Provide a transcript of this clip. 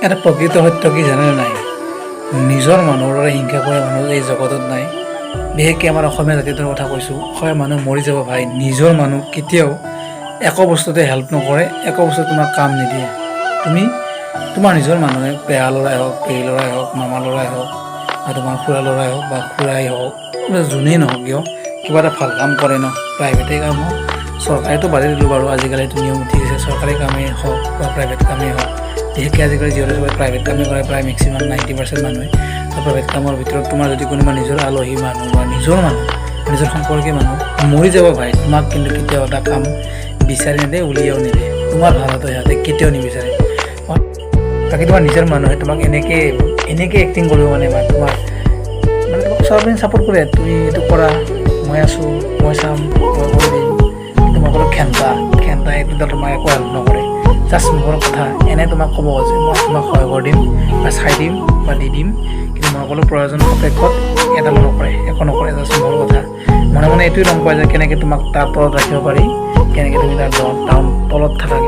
এটা প্ৰকৃত সত্য কি জানেনে নাই? নিজৰ মানুহৰ দৰে হিংসা কৰা মানুহ এই জগতত নাই। বিশেষকৈ আমাৰ অসমীয়া জাতিটোৰ কথা কৈছোঁ। অসমীয়া মানুহ মৰি যাব ভাই, নিজৰ মানুহ কেতিয়াও একো বস্তুতে হেল্প নকৰে, একো বস্তু তোমাক কাম নিদিয়ে। তুমি তোমাৰ নিজৰ মানুহে পেহা ল'ৰাই হওক, পেহী ল'ৰাই হওক, মামা ল'ৰাই হওক, বা তোমাৰ খুৰা ল'ৰাই হওক বা খুৰাই হওক, যোনেই নহওক কিয় কিবা এটা ভাল কাম কৰে ন, প্ৰাইভেটেই কাম হওক, চৰকাৰেতো বাদেই দিলোঁ বাৰু, আজিকালি এইটো নিয়ম উঠি গৈছে, চৰকাৰী কামেই হওক বা প্ৰাইভেট কামেই হওক। বিশেষকৈ আজিকালি যিহেতু সবে প্ৰাইভেট কামেই কৰে, প্ৰায় মেক্সিমাম 90% মানুহে। প্ৰাইভেট কামৰ ভিতৰত তোমাৰ যদি কোনোবা নিজৰ আলহী মানুহ বা নিজৰ সম্পৰ্কীয় মানুহ মৰি যাব ভাই, তোমাক কিন্তু কেতিয়াও এটা কাম বিচাৰি নেদে, উলিয়াও নেদে। তোমাৰ ভালতো সিহঁতে কেতিয়াও নিবিচাৰে। বাকী তোমাৰ নিজৰ মানুহে তোমাক এনেকৈ এক্টিং কৰিব মানে তোমাক চবদিন ছাপোৰ্ট কৰে, তুমি এইটো কৰা, মই আছোঁ, মই চাম, মই কৰি দিম। তোমাক অলপ খেন্তা এইটো তোমাক একো হেল্প নকৰে। জাষ্ট মোৰ কথা এনে তোমাক ক'ব যে মই তোমাক সহায় কৰি দিম বা চাই দিম বা দি দিম, কিন্তু মই সকলো প্ৰয়োজন সাপেক্ষত এডালো নকৰে, একো নকৰে। জাষ্ট মোৰ কথা মনে মনে এইটোৱে গম পোৱা যায় কেনেকৈ তোমাক তাৰ তলত ৰাখিব পাৰি, কেনেকৈ তুমি তাৰ তলত থাকা।